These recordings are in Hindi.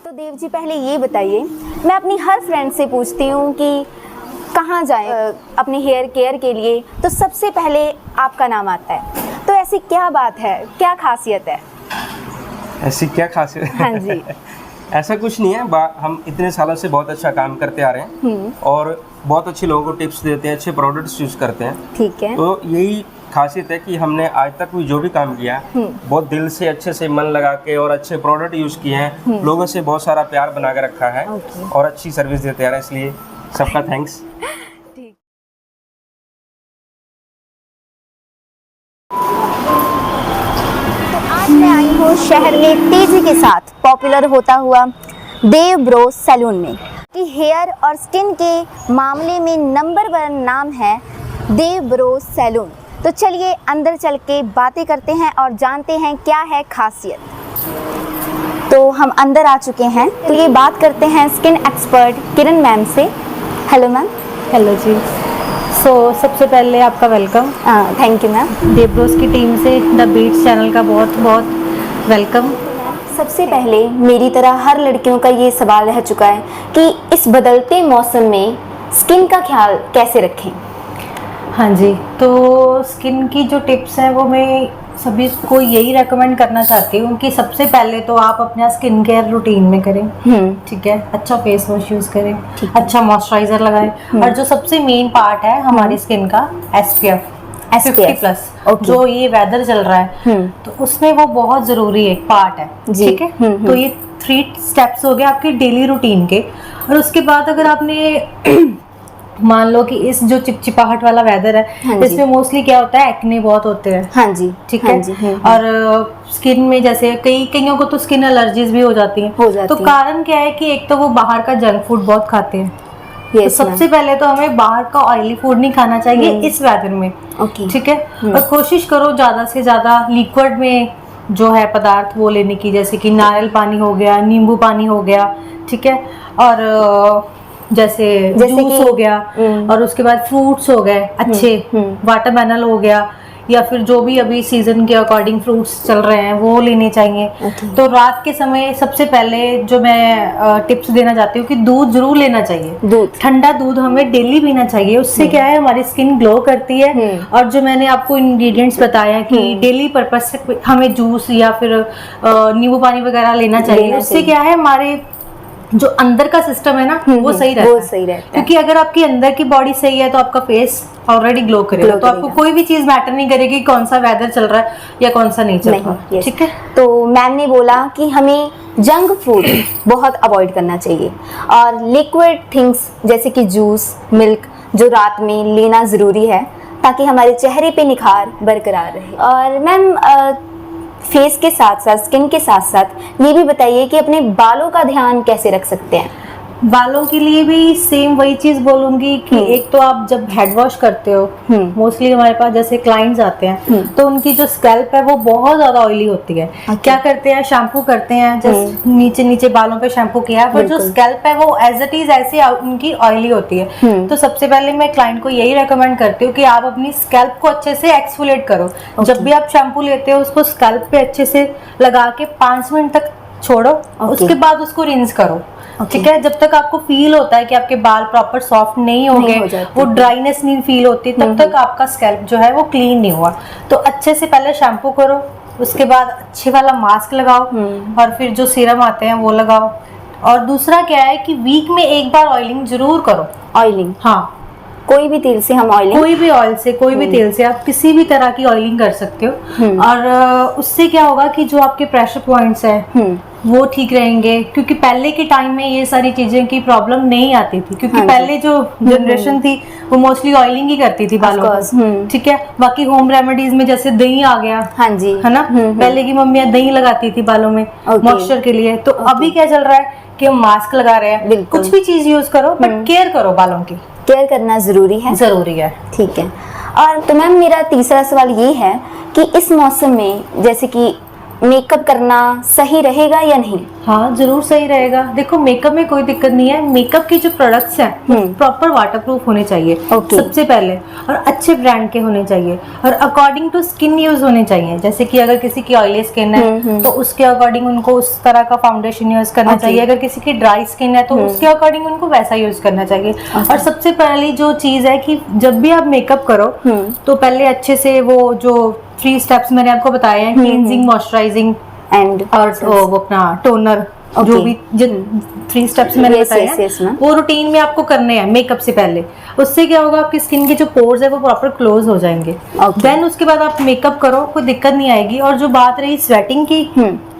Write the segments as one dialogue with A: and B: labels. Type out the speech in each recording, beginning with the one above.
A: तो देव जी पहले ये बताइए, मैं अपनी हर फ्रेंड से पूछती हूँ कि कहाँ जाएं अपने हेयर केयर के लिए, तो सबसे पहले आपका नाम आता है। तो ऐसी क्या बात है, क्या खासियत है?
B: ऐसी क्या खासियत है?
A: हाँ जी।
B: ऐसा कुछ नहीं है, हम इतने सालों से बहुत अच्छा काम करते आ रहे हैं और बहुत अच्छे लोगों को टिप्स देते हैं, अच्छे प्रोडक्ट्स यूज़ करते हैं।
A: ठीक है।
B: तो यही खासियत है कि हमने आज तक भी जो भी काम किया है बहुत दिल से, अच्छे से मन लगा के और अच्छे प्रोडक्ट यूज़ किए हैं, लोगों से बहुत सारा प्यार बना के रखा है और अच्छी सर्विस देते आ रहे हैं, इसलिए सबका थैंक्स।
A: आज मैं आई हूँ शहर में तेजी के साथ पॉपुलर होता हुआ देव ब्रो सैलून में, कि हेयर और स्किन के मामले में नंबर 1 नाम है देव ब्रो सैलून। तो चलिए अंदर चल के बातें करते हैं और जानते हैं क्या है खासियत। तो हम अंदर आ चुके हैं, तो ये बात करते हैं स्किन एक्सपर्ट किरण मैम से। Hello ma'am.
C: हेलो जी। सबसे पहले आपका welcome.
A: Thank you ma'am.
C: Dev bros की टीम से द बीट्स चैनल का बहुत बहुत वेलकम।
A: सबसे पहले मेरी तरह हर लड़कियों का ये सवाल रह चुका है कि इस बदलते मौसम में स्किन का ख्याल कैसे रखें।
C: हाँ जी, तो स्किन की जो टिप्स हैं वो मैं सभी को यही रेकमेंड करना चाहती हूँ कि सबसे पहले तो आप अपना स्किन केयर रूटीन में करें। ठीक है, अच्छा फेस वॉश यूज़ करें, अच्छा मॉइस्चराइजर लगाएं और जो सबसे मेन पार्ट है हमारी स्किन का SPF 50+, जो ये वेदर चल रहा है तो उसमें वो बहुत ज़रूरी एक पार्ट है। ठीक है, तो ये 3 स्टेप्स हो गए आपके डेली रूटीन के। और उसके बाद अगर आपने मान लो कि इस जो चिपचिपाहट वाला वेदर है, इसमें मोस्टली क्या होता है, एक्ने बहुत होते हैं।
A: हाँ जी।
C: ठीक है। और स्किन में जैसे कईयों को तो स्किन एलर्जीज भी हो जाती हैं। तो कारण क्या है कि एक तो वो बाहर का जंक फूड बहुत खाते हैं। तो सबसे पहले तो हमें बाहर का ऑयली फूड नहीं खाना चाहिए इस वेदर में। ठीक है। और कोशिश करो ज्यादा से ज्यादा लिक्विड में जो है पदार्थ वो लेने की, जैसे कि नारियल पानी हो गया, नींबू पानी हो गया। ठीक है। और जैसे जूस हो गया और उसके बाद फ्रूट्स हो गए अच्छे, वाटरमेलन हो गया, या फिर जो भी अभी सीजन के अकॉर्डिंग फ्रूट्स चल रहे हैं वो लेने चाहिए। तो रात के समय सबसे पहले जो मैं टिप्स देना चाहती हूँ कि दूध जरूर लेना चाहिए। ठंडा दूध हमें डेली पीना चाहिए। उससे क्या है, हमारी स्किन ग्लो करती है। और जो मैंने आपको इंग्रेडिएंट्स बताया कि डेली पर्पज से हमें जूस या फिर नींबू पानी वगैरह लेना चाहिए। उससे क्या है, हमारे जो अंदर का सिस्टम है ना वो सही रहता है। क्योंकि अगर आपकी अंदर की बॉडी सही है तो आपका फेस ऑलरेडी ग्लो करेगा। तो आपको कोई भी चीज मैटर नहीं करेगी कौन सा वेदर चल रहा है या कौन सा नहीं चल रहा। ठीक है।
A: तो मैम ने बोला कि हमें जंक फूड बहुत अवॉइड करना चाहिए और लिक्विड थिंग्स जैसे कि जूस, मिल्क जो रात में लेना ज़रूरी है ताकि हमारे चेहरे पे निखार बरकरार रहे। और मैम फेस के साथ साथ, स्किन के साथ साथ ये भी बताइए कि अपने बालों का ध्यान कैसे रख सकते हैं।
C: बालों के लिए भी सेम वही चीज बोलूंगी कि एक तो आप जब हेड वॉश करते हो, मोस्टली हमारे पास जैसे क्लाइंट्स आते हैं तो उनकी जो स्कैल्प है वो बहुत ज्यादा ऑयली होती है। क्या करते हैं, शैम्पू करते हैं, जस्ट नीचे नीचे बालों पे शैम्पू किया, पर जो स्कैल्प है वो एज इट इज ऐसे उनकी ऑयली होती है। तो सबसे पहले मैं क्लाइंट को यही रेकमेंड करती हूँ कि आप अपनी स्कैल्प को अच्छे से एक्सफोलिएट करो। जब भी आप शैम्पू लेते हो उसको स्कैल्प पे अच्छे से लगा के 5 मिनट तक छोड़ो। उसके बाद उसको रिंस करो। ठीक है। जब तक आपको फील होता है कि आपके बाल प्रॉपर सॉफ्ट नहीं होंगे, वो ड्राइनेस नहीं फील होती, तब तक आपका स्कैल्प जो है वो क्लीन नहीं हुआ। तो अच्छे से पहले शैम्पू करो, उसके बाद अच्छे वाला मास्क लगाओ और फिर जो सीरम आते हैं वो लगाओ। और दूसरा क्या है कि वीक में एक बार ऑयलिंग जरूर करो।
A: ऑयलिंग,
C: हाँ,
A: कोई भी तेल से हम ऑयलिंग,
C: कोई भी ऑयल से, कोई भी तेल से आप किसी भी तरह की ऑयलिंग कर सकते हो। और उससे क्या होगा कि जो आपके प्रेशर पॉइंट्स हैं वो ठीक रहेंगे। क्योंकि पहले के टाइम में ये सारी चीजें की प्रॉब्लम नहीं आती थी, क्योंकि पहले जो जनरेशन थी वो मोस्टली ऑयलिंग ही करती थी बालों को। ठीक है। बाकी होम रेमेडीज में जैसे दही आ गया,
A: हाँ जी,
C: है ना। पहले की मम्मियां दही लगाती थी बालों में मॉइस्चर के लिए। तो अभी क्या चल रहा है कि हम मास्क लगा रहे हैं। कुछ भी चीज यूज करो बट केयर करो, बालों की
A: केयर करना जरूरी है। ठीक है। और तो मैम मेरा तीसरा सवाल ये है कि इस मौसम में जैसे कि मेकअप करना सही रहेगा या नहीं?
C: हाँ जरूर सही रहेगा। देखो मेकअप में कोई दिक्कत नहीं है, मेकअप के जो प्रोडक्ट्स हैं प्रॉपर वाटरप्रूफ होने चाहिए सबसे पहले, और अच्छे ब्रांड के होने चाहिए, और अकॉर्डिंग टू स्किन यूज होने चाहिए। जैसे कि अगर किसी की ऑयली स्किन है तो उसके अकॉर्डिंग उनको उस तरह का फाउंडेशन यूज करना चाहिए, अगर किसी की ड्राई स्किन है तो उसके अकॉर्डिंग उनको वैसा यूज करना चाहिए। और सबसे पहली जो चीज है कि जब भी आप मेकअप करो तो पहले अच्छे से वो जो 3 स्टेप्स मैंने आपको बताए हैं, क्लींजिंग, मॉइस्चराइजिंग
A: एंड
C: और वो अपना टोनर, जो भी जो 3 स्टेप्स मैंने बताए हैं वो रूटीन में आपको करने हैं मेकअप से पहले। उससे क्या होगा, आपकी स्किन के जो पोर्स है वो प्रॉपर क्लोज हो जाएंगे। देन उसके बाद आप मेकअप करो, कोई दिक्कत नहीं आएगी। और जो बात रही स्वेटिंग की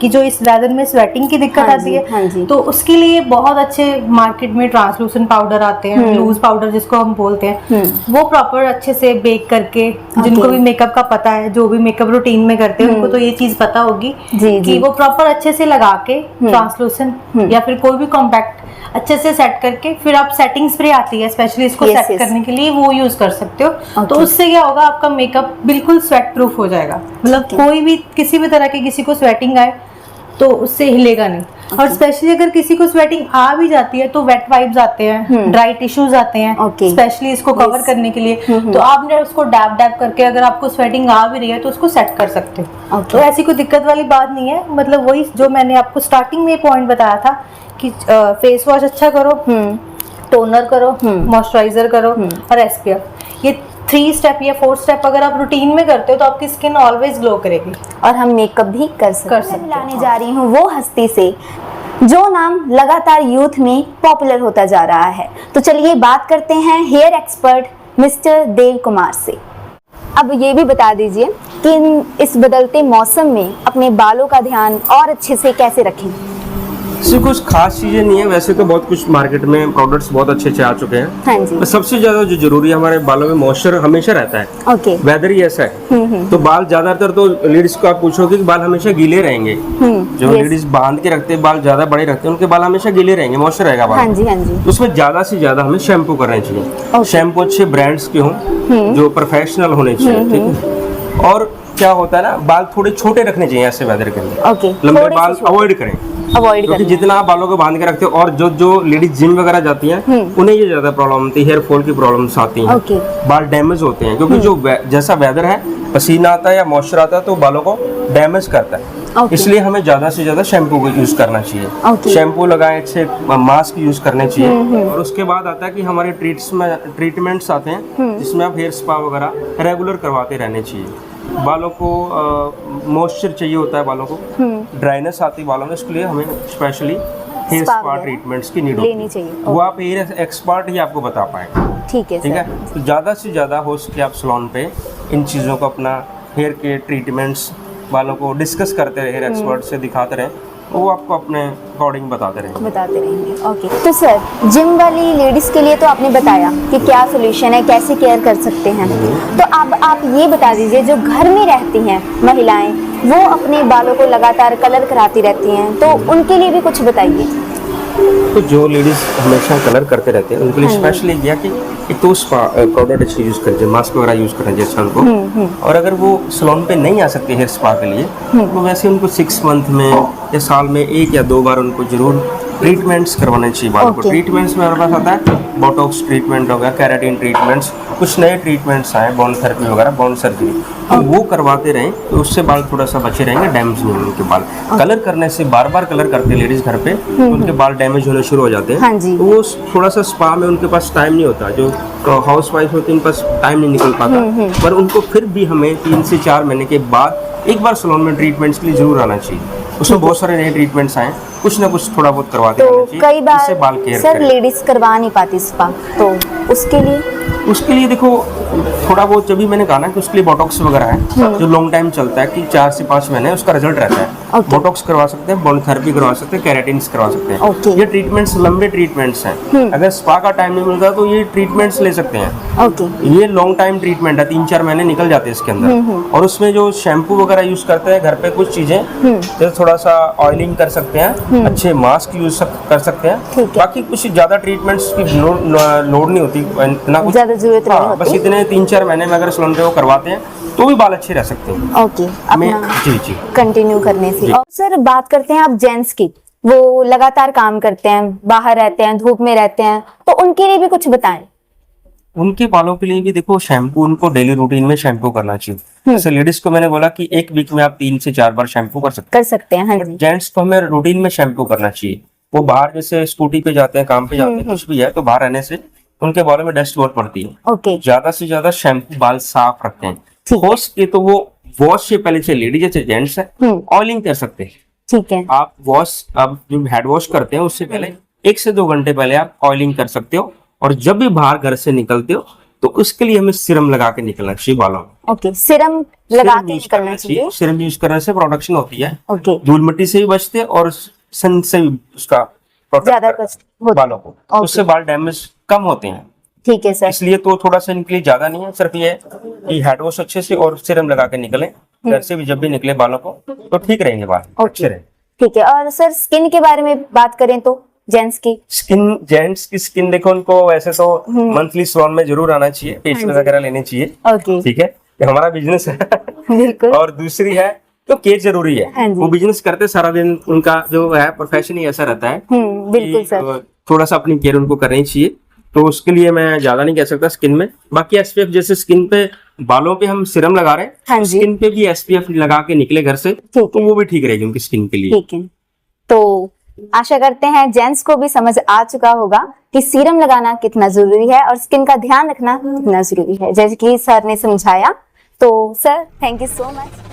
C: कि जो इस वेदर में स्वेटिंग की दिक्कत आती है, तो उसके लिए बहुत अच्छे मार्केट में ट्रांसलूसेंट पाउडर आते हैं, लूज पाउडर जिसको हम बोलते हैं, वो प्रॉपर अच्छे से बेक करके, जिनको भी मेकअप का पता है, जो भी मेकअप रूटीन में करते हैं उनको तो ये चीज पता होगी कि वो प्रॉपर अच्छे से लगा के ट्रांसलूसेंट या फिर कोई भी कॉम्पैक्ट अच्छे से सेट करके, फिर आप सेटिंग स्प्रे आती है स्पेशली इसको सेट करने के लिए, वो यूज कर सकते हो। तो उससे क्या होगा, आपका मेकअप बिल्कुल स्वेट प्रूफ हो जाएगा। मतलब कोई भी किसी भी तरह की किसी को स्वेटिंग आए तो उससे हिलेगा नहीं। और स्पेशली अगर किसी को स्वेटिंग आ भी जाती है तो वेट वाइप्स आते हैं, ड्राई टिश्यूज आते हैं स्पेशली इसको कवर करने के लिए, तो आपने उसको डैब डैब करके अगर आपको स्वेटिंग आ भी रही है तो उसको सेट कर सकते हो। तो ऐसी कोई दिक्कत वाली बात नहीं है। मतलब वही जो मैंने आपको स्टार्टिंग में पॉइंट बताया था कि फेस वॉश अच्छा करो, टोनर करो, मॉइस्चराइजर करो और एसपीएफ। ये 3 स्टेप या 4 स्टेप अगर आप रूटीन में करते हो तो आपकी स्किन ऑलवेज ग्लो करेगी
A: और हम मेकअप भी कर सकते हैं। लाने जा रही हूँ वो हस्ती से जो नाम लगातार यूथ में पॉपुलर होता जा रहा है। तो चलिए बात करते हैं hair expert mister Dev Kumar से। अब ये भी बता दीजिए कि इस बदलते मौसम में अपने बालों का ध्यान और अच्छे से कैसे रखें?
B: इससे कुछ खास चीजें नहीं है, वैसे तो बहुत कुछ मार्केट में प्रोडक्ट्स बहुत अच्छे अच्छे आ चुके हैं।
A: हाँ जी।
B: पर सबसे ज्यादा जो जरूरी है, हमारे बालों में मॉइस्चर हमेशा रहता है। वेदर ही ऐसा है। तो बाल ज्यादातर तो लेडीज को आप पूछोगे कि बाल हमेशा गीले रहेंगे। जो लेडीज बांध के रखते हैं, बाल ज्यादा बड़े रखते हैं, उनके बाल हमेशा गीले रहेंगे, मॉइस्चर रहेगा बाल।
A: हाँ जी, हाँ जी।
B: तो उसमें ज्यादा से ज्यादा हमें शैम्पू करना चाहिए। शैम्पू अच्छे ब्रांड्स के हों, जो प्रोफेशनल होने चाहिए, ठीक है। और क्या होता है ना, बाल थोड़े छोटे रखने चाहिए ऐसे वेदर के अंदर। लंबे बाल अवॉइड करें, क्योंकि जितना आप बालों को बांध के रखते हो, और जो लेडीज जिम वगैरह जाती हैं उन्हें ये ज्यादा प्रॉब्लम होती है, हेयर फॉल की प्रॉब्लम्स आती हैं, बाल डैमेज होते हैं। क्योंकि जो जैसा वेदर है, पसीना आता है या मॉइस्चर आता है तो बालों को डैमेज करता है। इसलिए हमें ज्यादा से ज्यादा शैम्पू को यूज करना चाहिए। शैम्पू लगाएं, अच्छे मास्क यूज करने चाहिए। और उसके बाद आता है कि हमारे ट्रीटमेंट्स आते हैं जिसमें आप हेयर स्पा वगैरह रेगुलर करवाते रहने चाहिए। बालों को मॉइस्चर चाहिए होता है, बालों को ड्राइनेस आती है बालों में, इसके लिए हमें स्पेशली हेयर स्पा ट्रीटमेंट्स की नीड होती है। वो आप हेयर एक्सपर्ट ही आपको बता पाएंगे।
A: ठीक है,
B: ठीक है। तो ज़्यादा से ज़्यादा हो सके आप सैलून पे इन चीज़ों को, अपना हेयर के ट्रीटमेंट्स बालों को डिस्कस करते रहे, हेयर एक्सपर्ट से दिखाते रहे, वो आपको अपने अकॉर्डिंग बताते रहेंगे।
A: ओके। तो सर, जिम वाली लेडीज के लिए तो आपने बताया कि क्या सोल्यूशन है, कैसे केयर कर सकते हैं। तो अब आप ये बता दीजिए, जो घर में रहती हैं महिलाएं, वो अपने बालों को लगातार कलर कराती रहती हैं, तो उनके लिए भी कुछ बताइए।
B: तो जो लेडीज हमेशा कलर करते रहते हैं उनके लिए स्पेशली किया कि एक तो स्पा प्रोडक्ट अच्छे यूज करना चाहिए, मास्क वगैरह यूज करना चाहिए उनको। और अगर वो सैलून पे नहीं आ सकते हेयर स्पा के लिए, तो वैसे उनको 6 मंथ में या साल में 1 या 2 बार उनको जरूर ट्रीटमेंट्स करवाने चाहिए बालों को। ट्रीटमेंट्स में हमारे पास आता है बोटॉक्स ट्रीटमेंट हो गया, केराटिन ट्रीटमेंट्स, कुछ नए ट्रीटमेंट्स आए, बोन थेरेपी वगैरह, बोन सर्जरी, तो वो करवाते रहें तो उससे बाल थोड़ा सा बचे रहेंगे, डैमेज नहीं होंगे उनके बाल। कलर करने से, बार बार कलर करते लेडीज घर पे, तो उनके बाल डैमेज होने शुरू हो जाते हैं। तो वो थोड़ा सा स्पा में उनके पास टाइम नहीं होता, जो हाउस वाइफ होती है उनके पास टाइम नहीं निकल पाता। पर उनको फिर भी हमें 3 से 4 महीने के बाद एक बार सैलून में ट्रीटमेंट्स के लिए जरूर आना चाहिए। उसमें बहुत सारे नए ट्रीटमेंट्स आए, कुछ ना कुछ थोड़ा बहुत करवाते रहना चाहिए।
A: कई बार
B: बाल केयर
A: सर लेडीज करवा नहीं पाती स्पा, तो उसके लिए
B: देखो थोड़ा बहुत, जब भी मैंने कहा ना कि उसके लिए बोटॉक्स वगैरह है, जो लॉन्ग टाइम चलता है कि 4 से 5 महीने उसका रिजल्ट रहता है। बोटॉक्स करवा सकते हैं, बोन थेरेपी करवा सकते हैं, केराटिन्स करवा सकते हैं। ये ट्रीटमेंट्स लंबे ट्रीटमेंट्स हैं। अगर स्पा का टाइम नहीं मिलता तो ये ट्रीटमेंट्स ले सकते हैं। ये लॉन्ग टाइम ट्रीटमेंट है, 3-4 महीने निकल जाते हैं इसके अंदर। और उसमें जो शैम्पू वगैरह यूज करते हैं घर पे, कुछ चीजें जैसे थोड़ा सा ऑयलिंग कर सकते हैं, अच्छे मास्क यूज कर सकते हैं। बाकी कुछ ज्यादा ट्रीटमेंट्स की लोड नहीं होती, इतना कुछ
A: ज्यादा जरूरत नहीं होती।
B: बस इतने 3-4 महीने में अगर सैलून पे वो करवाते हैं तो भी बाल अच्छे रह सकते हैं।
A: ओके,
B: मैं
A: अपना
B: जी जी
A: कंटिन्यू करने से।
B: जी।
A: और सर बात करते हैं आप जेंट्स की, वो लगातार काम करते हैं, बाहर रहते हैं, धूप में रहते हैं, तो उनके लिए भी कुछ बताएं।
B: उनके बालों के लिए भी देखो शैम्पू उनको डेली रूटीन में शैम्पू करना चाहिए। जैसे लेडीज को मैंने बोला कि एक वीक में आप 3 से 4 बार शैम्पू कर सकते
A: हैं। हाँ जी।
B: हैं। जेंट्स को हमें रूटीन में शैम्पू करना चाहिए। वो बाहर जैसे स्कूटी पे जाते हैं, काम पे जाते हैं, कुछ भी है, तो बाहर रहने से उनके बालों में डस्ट बहुत पड़ती है।
A: ओके,
B: ज्यादा से ज्यादा शैम्पू बाल साफ रखते हैं।
A: ठीक है।
B: हो सके तो वो वॉश से पहले, से लेडीज जैसे जेंट्स है, ऑयलिंग कर सकते हैं।
A: ठीक है।
B: आप जो हेड वॉश करते हैं उससे पहले 1 से 2 घंटे पहले आप ऑयलिंग कर सकते हो। और जब भी बाहर घर से निकलते हो तो उसके लिए हमें सीरम लगा के निकलना चाहिए बालों में।
A: ओके, सीरम लगा के निकलना चाहिए।
B: सीरम यूज करने से प्रोडक्शन होती है।
A: ओके,
B: धूल मिट्टी से भी बचते हैं और सन से भी उसका
A: ज्यादा कष्ट होता
B: बालों को, उससे बाल डैमेज कम होते हैं।
A: ठीक है सर।
B: इसलिए तो थोड़ा सा इनके लिए ज्यादा नहीं है, सिर्फ ये कि हेड वॉश अच्छे से और सीरम लगा के निकले। घर से भी जब भी निकले बालों को तो ठीक रहेंगे बाल, अच्छे रहे।
A: ठीक है। और सर स्किन के बारे में बात करें तो जेंट्स की
B: जेंट्स की स्किन देखो, उनको वैसे तो मंथली सैलून में जरूर आना चाहिए, फेशियल वगैरह लेने चाहिए।
A: ओके,
B: ठीक है, ये हमारा बिजनेस है।
A: बिल्कुल।
B: और दूसरी है तो केयर जरूरी है।
A: हाँ जी।
B: वो बिजनेस करते सारा दिन, उनका जो है प्रोफेशन ही ऐसा रहता है।
A: बिल्कुल
B: कि,
A: सर।
B: थोड़ा सा अपनी केयर उनको करनी चाहिए। तो उसके लिए मैं ज्यादा नहीं कह सकता स्किन में। बाकी एसपीएफ, जैसे स्किन पे बालों पे हम सीरम लगा रहे हैं,
A: हाँ जी।
B: स्किन पे भी एसपीएफ लगा के निकले घर से तो वो भी ठीक रहेगी उनकी स्किन के लिए।
A: ठीक है। तो आशा करते हैं जेंट्स को भी समझ आ चुका होगा कि सीरम लगाना कितना जरूरी है और स्किन का ध्यान रखना कितना जरूरी है, जैसे कि सर ने समझाया। तो sir thank you so much.